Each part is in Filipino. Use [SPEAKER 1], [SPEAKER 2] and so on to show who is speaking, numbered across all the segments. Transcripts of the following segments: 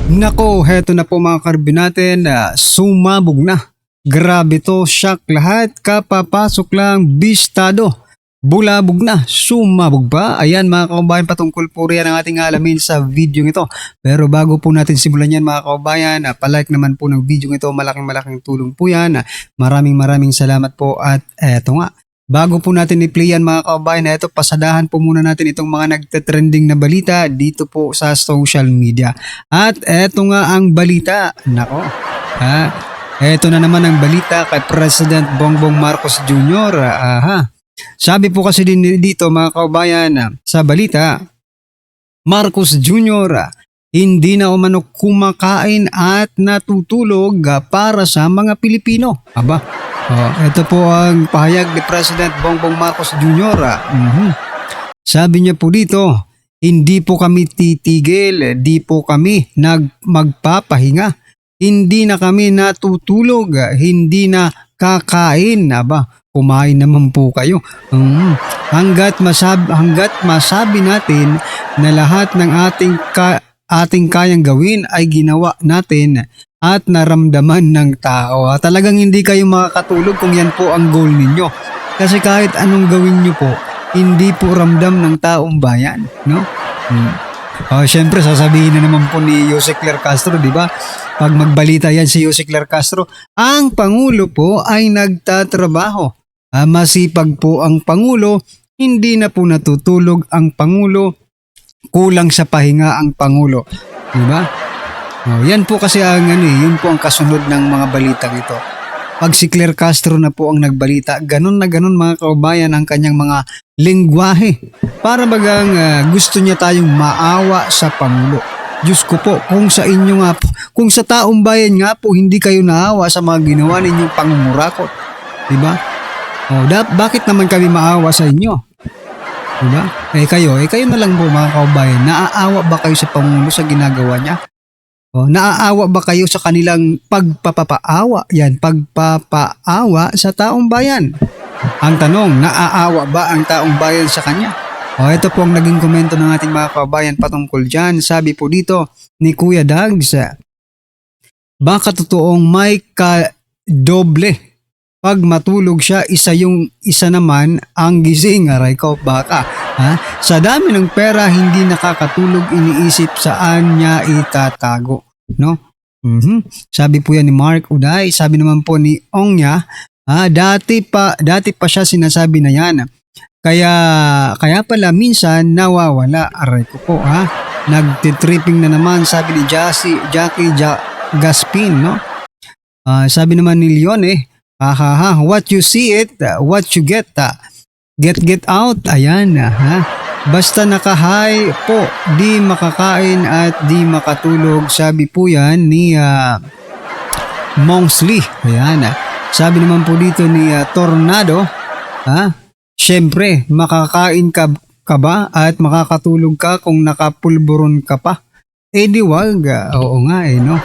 [SPEAKER 1] Nako, heto na po mga karbi natin, sumabog na. Grabe to, shock lahat, kapapasok lang, bistado. Bulabog na, sumabog pa. Ayan mga kababayan, patungkol po riyan ang ating alamin sa video ito. Pero bago po natin simulan yan mga kababayan, palike naman po ng video ito, malaking tulong po yan. Maraming salamat po at eto nga. Bago po natin i-play yan mga kababayan, ito pasadahan po muna natin itong mga nagte-trending na balita dito po sa social media. At eto nga ang balita. Nako. Eto na naman ang balita kay President Bongbong Marcos Jr. Sabi po kasi din dito mga kababayan sa balita, Marcos Jr. hindi na umano kumakain at natutulog para sa mga Pilipino. Ito po ang pahayag ni President Bongbong Marcos Jr. Sabi niya po dito, hindi po kami titigil, di po kami magpapahinga, hindi na kami natutulog, hindi na kakain. Kumain naman po kayo. Hanggat masabi natin na lahat ng ating kayang gawin ay ginawa natin at naramdaman ng tao. Talagang hindi kayo makakatulog kung yan po ang goal ninyo. Kasi kahit anong gawin nyo po, hindi po ramdam ng taong bayan. No? Siyempre, sasabihin na naman po ni Jose Cler Castro, di ba? Pag magbalita yan si Jose Cler Castro, ang Pangulo po ay nagtatrabaho. Masipag po ang Pangulo, hindi na po natutulog ang Pangulo, kulang sa pahinga ang Pangulo. Di ba? Yan po kasi yun po ang kasunod ng mga balitang ito. Pag si Cler Castro na po ang nagbalita, ganun na ganun mga kababayan ang kanyang mga lengguwahe. Para bagang gusto niya tayong maawa sa Pangulo. Diyos ko po, kung sa inyo nga po, kung sa taong bayan nga po, hindi kayo naawa sa mga ginawa ninyong pangungurakot. Diba? Bakit naman kami maawa sa inyo? Diba? Kayo na lang po mga kababayan, naaawa ba kayo sa Pangulo sa ginagawa niya? Naaawa ba kayo sa kanilang pagpapaawa? Pagpapaawa sa taong bayan. Ang tanong, naaawa ba ang taong bayan sa kanya? Ito po ang naging komento ng ating mga kababayan patungkol dyan. Sabi po dito ni Kuya Dags, baka totoong may kadoble. Pag matulog siya, isa naman ang gising. Aray ko, baka. Sa dami ng pera, hindi nakakatulog, iniisip saan niya itatago. No? Sabi po yan ni Mark Uday. Sabi naman po ni Ongya, dati pa siya sinasabi na yan. Kaya pala minsan nawawala. Aray ko po. Nagtitripping na naman, sabi ni Jackie Gaspin. No? Sabi naman ni Leone, what you see it, what you get. Get out. Ayan. Basta nakahay po, di makakain at di makatulog. Sabi po yan ni Mongsley. Ayan. Sabi naman po dito ni Tornado, syempre, makakain ka ba at makakatulog ka kung nakapulburon ka pa? Di wag. Oo nga no?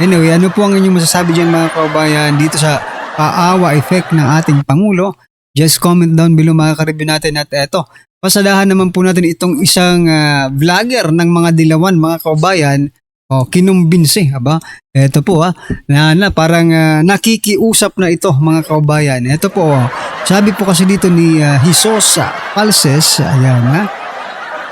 [SPEAKER 1] Anyway, ano po ang inyong masasabi dyan mga kababayan dito sa paawa effect ng ating Pangulo? Just comment down below mga karibyo natin. At eto, pasadahan naman po natin itong isang vlogger ng mga dilawan mga kababayan. Kinumbinsi. Eto po na parang nakikiusap na ito mga kababayan. Eto po, sabi po kasi dito ni Jesus Palses, ayan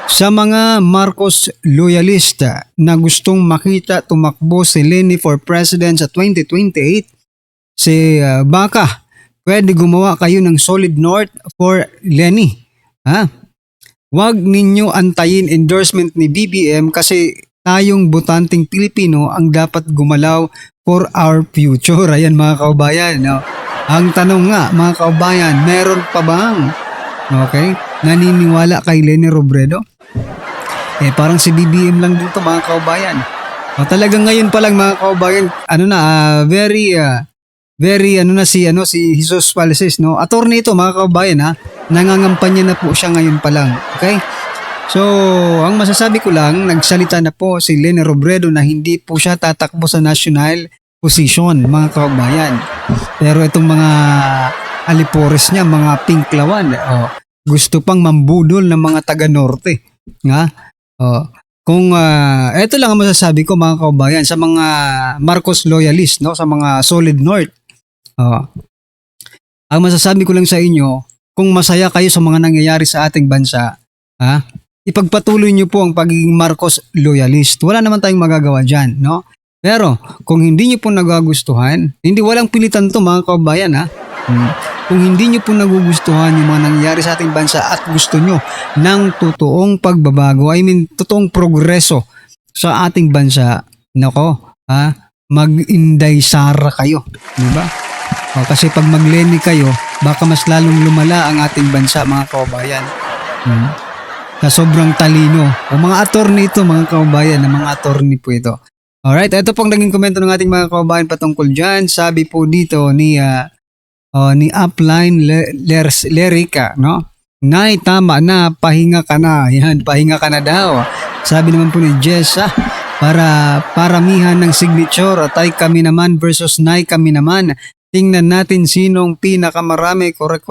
[SPEAKER 1] sa mga Marcos loyalista na gustong makita tumakbo si Leni for President sa 2028, baka pwede gumawa kayo ng solid north for Leni. Huwag ninyo antayin endorsement ni BBM kasi tayong botanteng Pilipino ang dapat gumalaw for our future. Ayan mga kababayan. Ang tanong nga mga kababayan, meron pa bang naniniwala kay Leni Robredo? Parang si BBM lang dito mga kababayan. Talagang ngayon pa lang mga kababayan, very si Jesus Palses, no? Attorney ito mga kababayan nangangampanya na po siya ngayon pa lang. Okay? So, ang masasabi ko lang, nagsalita na po si Leni Robredo na hindi po siya tatakbo sa national position mga kababayan. Pero itong mga alipores niya, mga pinklawan, gusto pang mambudol ng mga taga-norte. Kung eto lang ang masasabi ko mga kabayan sa mga Marcos loyalist, no, sa mga Solid North. Oh, ang masasabi ko lang sa inyo, kung masaya kayo sa mga nangyayari sa ating bansa, ipagpatuloy niyo po ang pagiging Marcos loyalist. Wala naman tayong magagawa diyan, no? Pero kung hindi niyo po nagugustuhan, hindi walang pilitan to mga kabayan Kung hindi niyo po nagugustuhan yung mga nangyayari sa ating bansa at gusto niyo ng totoong pagbabago, I mean totoong progreso sa ating bansa, nako, mag-Inday Sara kayo, di ba? Kasi pag mag-Lenny kayo, baka mas lalong lumala ang ating bansa mga kabayan. Sa sobrang talino. O mga attorney ito mga kabayan, mga attorney po ito. Alright, ito pong naging komento ng ating mga kababayan patungkol dyan. Sabi po dito ni Upline Lerica, no? Nay, tama na, pahinga ka na. Yan, pahinga ka na daw. Sabi naman po ni Jess, para paramihan ng signature, tay kami naman versus nay kami naman. Tingnan natin sinong pinakamarami. Correct.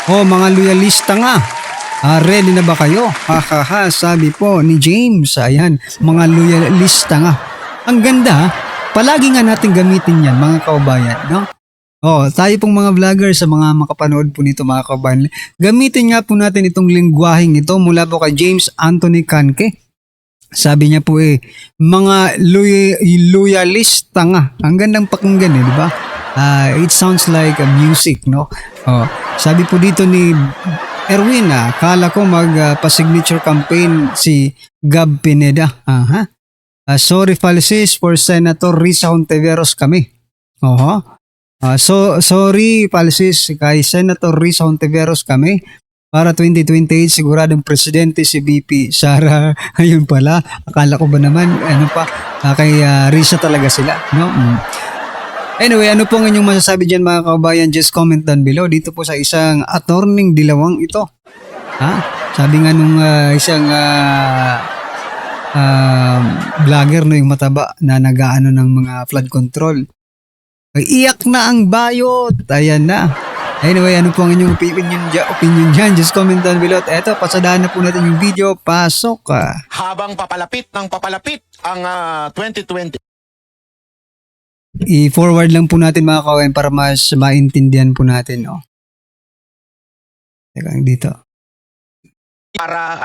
[SPEAKER 1] Mga loyalista nga. Ready na ba kayo? Sabi po ni James. Ayan, mga loyalista nga. Ang ganda, palagi nga natin gamitin yan mga kaubayan, no? Tayo pong mga vlogger sa mga makapanood po nito mga kaubayan. Gamitin nga po natin itong lingwaheng ito mula po kay James Anthony Canque. Sabi niya po mga loyalista nga. Ang gandang pakinggan di ba? It sounds like a music, no? Sabi po dito ni Erwin, kala ko magpa-signature campaign si Gab Pineda. Sorry Falsis, for Senator Risa Hontiveros kami. Sorry Falsis, kay Senator Risa Hontiveros kami. Para 2028 siguradong presidente si BP Sara. Ayun pala, akala ko ba naman kay Risa talaga sila, no? Anyway, ano pong inyong masasabi dyan mga kababayan? Just comment down below dito po sa isang attorney dilawang ito. Sabi nga nung isang vlogger no, yung mataba na nag-aano ng mga flood control. Iyak na ang bayot. Ayan na. Anyway, ano pong inyong opinion dyan? Just comment down below. At eto, pasadahan na po natin yung video. Pasok ka.
[SPEAKER 2] Habang papalapit ang 2020.
[SPEAKER 1] I-forward lang po natin mga kawain para mas maintindihan po natin, no? Teka, dito.
[SPEAKER 2] Para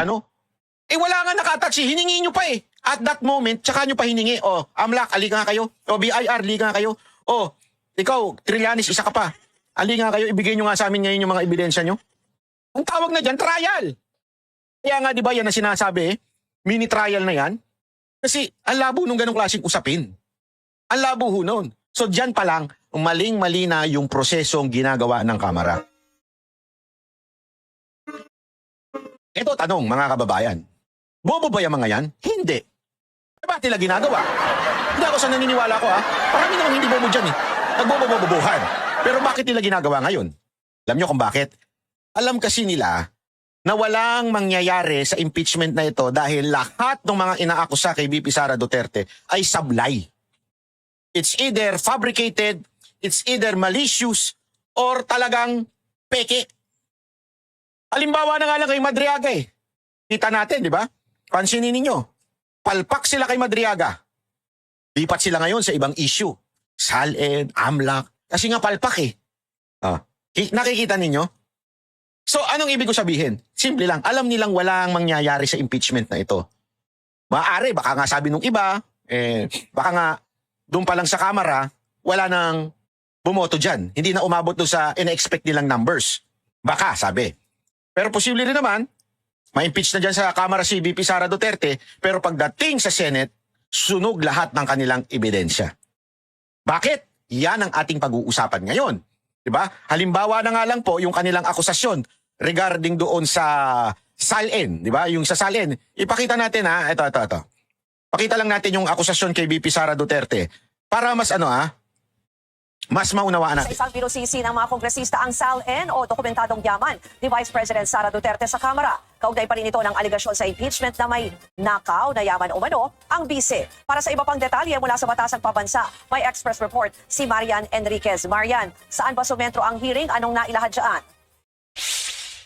[SPEAKER 2] wala nga nakataksi, hiningi nyo pa At that moment, tsaka nyo pa hiningi. Amlak, aliga nga kayo. BIR, liga nga kayo. Ikaw, Trillanes, isa ka pa. Aliga nga kayo, ibigay nyo nga sa amin ngayon yung mga ebidensya nyo. Ang tawag na dyan, trial. Kaya nga, di ba, yan na sinasabi, mini trial na yan. Kasi, ang labo nung ganong klaseng usapin. Ang labo ho nun. So dyan pa lang, maling-mali na yung prosesong ginagawa ng Kamara. Ito tanong mga kababayan. Bobo ba yung mga yan? Hindi. Bakit nila ginagawa? Hindi ako sa naniniwala ko Marami namang hindi bobo dyan Nagbobobobobohan. Pero bakit nila ginagawa ngayon? Alam nyo kung bakit? Alam kasi nila na walang mangyayari sa impeachment na ito dahil lahat ng mga inaakusa kay VP Sara Duterte ay sablay. It's either fabricated, it's either malicious, or talagang peke. Halimbawa na nga lang kay Madriaga Kita natin, di ba? Pansinin ninyo. Palpak sila kay Madriaga. Lipat sila ngayon sa ibang issue. SALN, AMLAC. Kasi nga palpak Nakikita ninyo? So, anong ibig ko sabihin? Simple lang. Alam nilang walang mangyayari sa impeachment na ito. Maaari, baka nga sabi nung iba, baka nga doon pa lang sa Kamara, wala nang bumoto dyan. Hindi na umabot doon sa ina-expect nilang numbers. Baka, sabi. Pero posible rin naman, ma-impeach na dyan sa Kamara si VP Sara Duterte, pero pagdating sa Senate, sunog lahat ng kanilang ebidensya. Bakit? Yan ang ating pag-uusapan ngayon. Diba? Halimbawa na nga lang po yung kanilang akusasyon regarding doon sa SALN. Diba? Yung sa SALN. Ipakita natin Ito. Pakita lang natin yung akusasyon kay VP Sara Duterte para mas mas maunawaan natin.
[SPEAKER 3] Sa isang pinusisi ng mga kongresista ang SALN o dokumentadong yaman ni Vice President Sara Duterte sa Kamara. Kaugnay pa rin ito ng aligasyon sa impeachment na may nakaw na yaman umano ang bise. Para sa iba pang detalye mula sa Batasang Pabansa, may express report si Marian Enriquez. Marian, saan ba sumentro ang hearing? Anong nailahad dyan?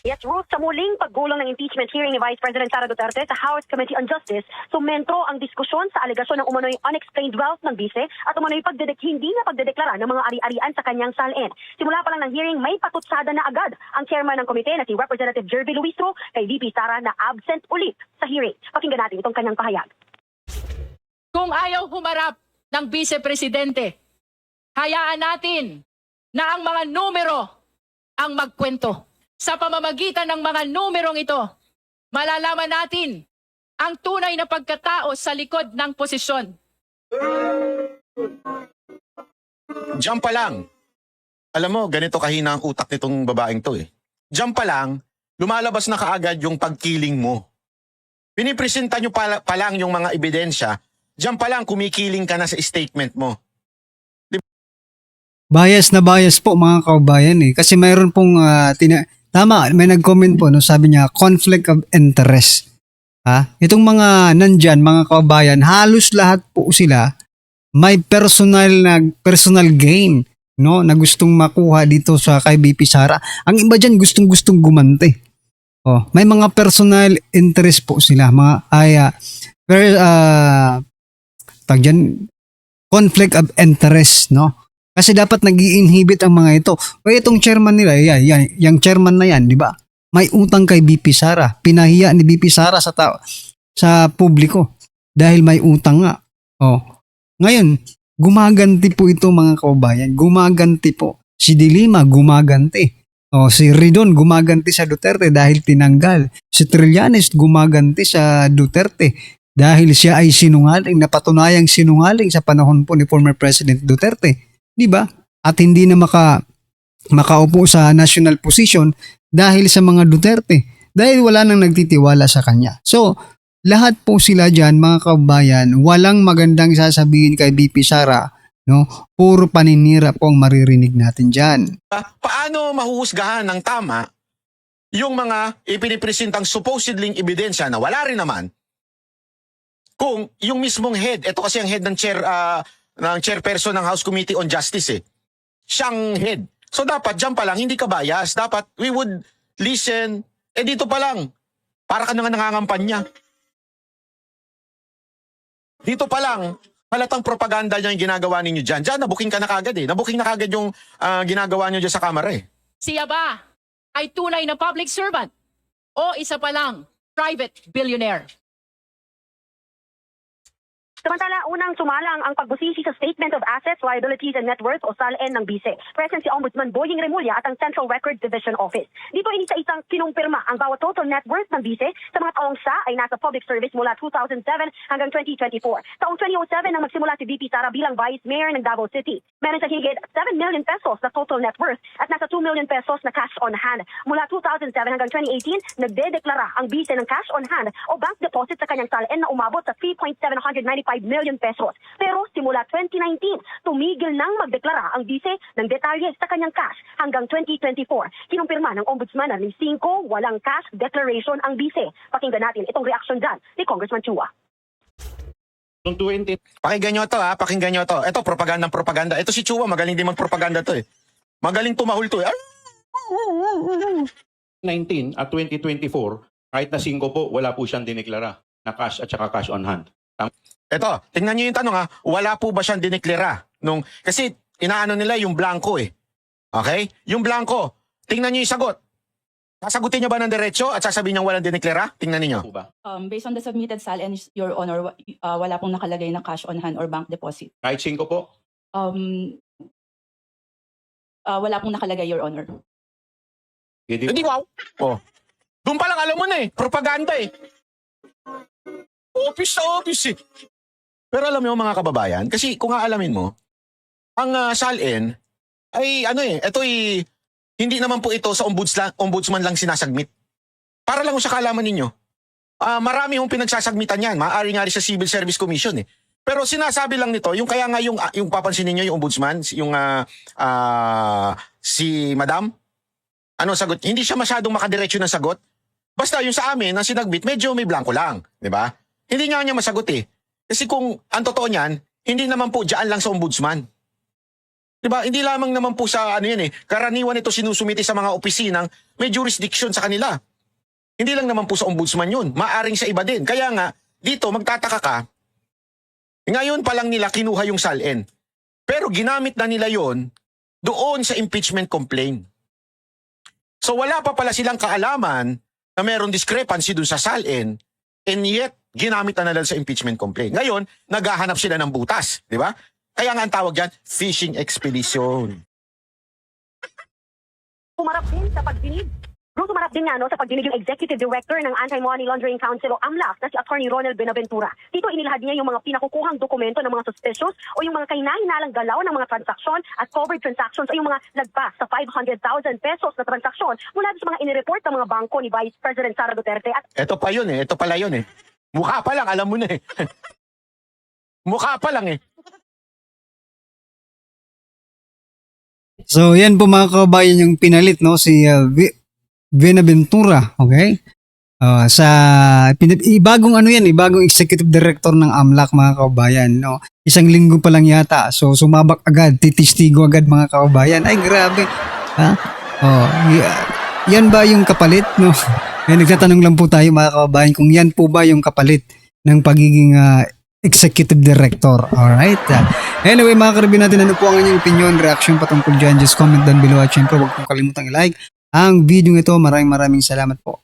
[SPEAKER 4] Yes, Ruth, sa muling paggulong ng impeachment hearing ni Vice President Sara Duterte sa House Committee on Justice, sumentro ang diskusyon sa alegasyon ng umano'y unexplained wealth ng bise at umano'y hindi na pagdedeklara ng mga ari-arian sa kanyang salin. Simula pa lang ng hearing, may patutsada na agad ang chairman ng komite na si Representative Jervy Luistro kay VP Sara na absent ulit sa hearing. Pakinggan natin itong kanyang pahayag.
[SPEAKER 5] Kung ayaw humarap ng vice-presidente, hayaan natin na ang mga numero ang magkwento. Sa pamamagitan ng mga numerong ito, malalaman natin ang tunay na pagkatao sa likod ng posisyon.
[SPEAKER 2] Diyan pa lang. Alam mo, ganito kahina ang utak nitong babaeng to eh. Diyan pa lang, lumalabas na kaagad yung pagkiling mo. Pinipresenta nyo pa lang yung mga ebidensya, diyan pa lang kumikiling ka na sa statement mo.
[SPEAKER 1] Bias na bias po mga kababayan eh. Kasi mayroon pong tama, may nag-comment po, no, sabi niya, conflict of interest. Itong mga nandyan, mga kababayan, halos lahat po sila may personal gain, no, na gustong makuha dito sa kay BP Sara. Ang iba dyan gustong gumante. May mga personal interest po sila, mga conflict of interest, no? Kasi dapat nag-i-inhibit ang mga ito. Kaya itong chairman nila, yung chairman na yan, di ba? May utang kay BP Sara. Pinahiya ni BP Sara sa publiko dahil may utang nga. Ngayon, gumaganti po ito mga kababayan. Gumaganti po. Si Dilima gumaganti. Si Ridon gumaganti sa Duterte dahil tinanggal. Si Trillanes gumaganti sa Duterte dahil siya ay sinungaling, napatunayang sinungaling sa panahon po ni former President Duterte. Di ba? At hindi na makaupo sa national position dahil sa mga Duterte. Dahil wala nang nagtitiwala sa kanya. So, lahat po sila dyan, mga kababayan, walang magandang sasabihin kay BP Sara, no? Puro paninira po ang maririnig natin dyan.
[SPEAKER 2] Paano mahuhusgahan ng tama yung mga ipinipresentang supposedly ebidensya na wala rin naman kung yung mismong head, ito kasi ang head ng chairperson ng House Committee on Justice siyang head. So dapat dyan pa lang, hindi ka bias. Dapat we would listen. Dito pa lang, para ka na nga nangangampanya. Dito pa lang, halatang propaganda niya yung ginagawa ninyo dyan. Dyan, nabuking ka na kagad Nabuking na kagad yung ginagawa niyo dyan sa kamera
[SPEAKER 5] Siya ba ay tunay na public servant o isa pa lang private billionaire?
[SPEAKER 4] Samantala, unang sumalang ang pagbusisi sa Statement of Assets, Liabilities and Net Worth o SALN ng BISE. Present si Ombudsman Boying Remulla at ang Central Record Division Office. Dito isa-isang kinumpirma ang bawat total net worth ng BISE sa mga taong siya ay nasa public service mula 2007 hanggang 2024. Taong 2007 nang magsimula si VP Sara bilang Vice Mayor ng Davao City. Meron siya higit 7 million pesos na total net worth at nasa 2 million pesos na cash on hand. Mula 2007 hanggang 2018, nagdedeklara ang BISE ng cash on hand o bank deposit sa kanyang SALN na umabot sa 3.795 million pesos. Pero simula 2019, tumigil nang magdeklara ang BISE ng detalye sa kanyang cash hanggang 2024. Kinumpirma ng Ombudsman na ni 5 walang cash declaration ang BISE. Pakinggan natin itong reaksyon dyan ni Congressman Chua.
[SPEAKER 6] Noong 20
[SPEAKER 2] Pakinggan nyo to pakinggan nyo to. Ito, propaganda. Ito si Chua, magaling din magpropaganda to Magaling tumahol to
[SPEAKER 6] 19 at 2024, kahit na 5 po, wala po siyang dineklara na cash at saka cash on hand.
[SPEAKER 2] Ito, tingnan nyo yung tanong wala po ba siyang dineklara? Kasi inaano nila yung blanco Okay? Yung blanco, tingnan nyo yung sagot. Sasagutin niya ba ng diretso at sasabihin niya walang dineklara? Tingnan niyo.
[SPEAKER 6] Po ba?
[SPEAKER 7] Based on the submitted SALN, Your Honor, wala pong nakalagay na cash on hand or bank deposit.
[SPEAKER 6] Kahit 5 po?
[SPEAKER 7] Wala pong nakalagay, Your Honor.
[SPEAKER 6] Hindi
[SPEAKER 2] Hindi wow. Doon pa lang alam mo na propaganda Office sa office Pero alam mo mga kababayan, kasi kung aalamin mo, ang SALN ay hindi naman po ito sa ombudsman lang sinasagmit. Para lang sa kaalaman ninyo. Marami hong pinagsasagmitan yan. Maaari nga rin sa Civil Service Commission Pero sinasabi lang nito, yung kaya nga yung papansin ninyo yung ombudsman, yung si Madam, ano sagot? Hindi siya masyadong makadiretso ng sagot. Basta yung sa amin, ang sinagbit, medyo may blanco lang. Di ba? Hindi nga niya masagot Kasi kung ang totoo niyan, hindi naman po dyan lang sa ombudsman. Diba? Hindi lamang naman po sa ano yan eh. Karaniwan ito sinusumiti sa mga opisinang may jurisdiction sa kanila. Hindi lang naman po sa ombudsman yun. Maaring sa iba din. Kaya nga, dito magtataka ka, ngayon pa lang nila kinuha yung SALN. Pero ginamit na nila yon doon sa impeachment complaint. So wala pa pala silang kaalaman na meron discrepancy doon sa SALN and yet ginamit na nila sa impeachment complaint. Ngayon, naghahanap sila ng butas. Di ba? Kaya nga ang tawag dyan, fishing expedition.
[SPEAKER 4] Pumarap din sa pagdinig. Bro, sumarap din nga sa pagdinig yung Executive Director ng Anti-Money Laundering Council o AMLAC na si Attorney Ronald Benaventura. Dito inilahad niya yung mga pinakukuhang dokumento ng mga suspicious o yung mga kahinahinalang galaw ng mga transaksyon at covered transactions o yung mga lagpas sa 500,000 pesos na transaksyon mula sa mga inireport ng mga bangko ni Vice President Sara Duterte at
[SPEAKER 2] Ito pa yun eh. Ito pala yun eh. Mukha pa lang, alam mo na eh. Mukha pa lang eh.
[SPEAKER 1] So yan po mga kabayan yung pinalit no si Benaventura, okay? Bagong ano yan, bagong executive director ng AMLAC mga kabayan, no? Isang linggo pa lang yata. So sumabak agad, titistigo agad mga kabayan. Ay grabe. Ha? Yan ba yung kapalit, no? Nagtatanong lang po tayo mga kabayan kung yan po ba yung kapalit ng pagiging executive director. Alright. Anyway, mga karabin natin, ano po ang inyong opinion, reaction patungkol dyan? Just comment down below at syempre huwag pong kalimutang i-like ang video ito. Maraming salamat po.